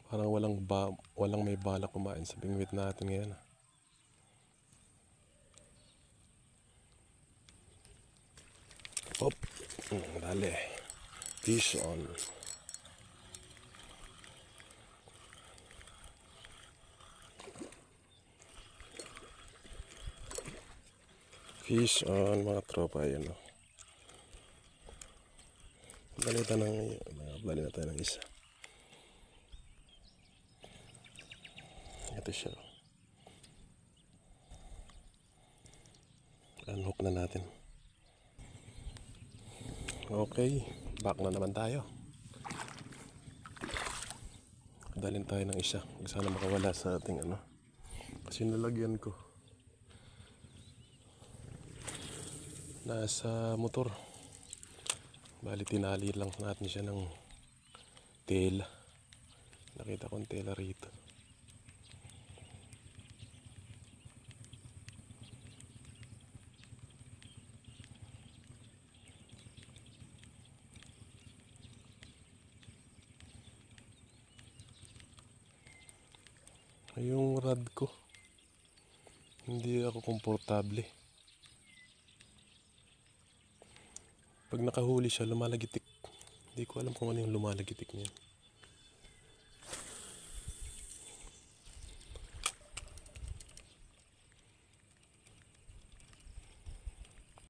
Parang walang may balak kumain sa bingwit natin ngayon. Hop. Dali. Fish on. Fish on mga tropa, yun o. Bali na tayo ng isa. Ito siya. Unhook na natin. Okay, back na naman tayo. Dalhin tayo ng isa. Sana makawala sa ating kasi nalagyan ko. Nasa motor. Bali tinali lang natin siya ng tela. Nakita kong tela rito. Yung rod ko, hindi ako komportable. Pag nakahuli siya, lumalagitik. Hindi ko alam kung ano yung lumalagitik niya.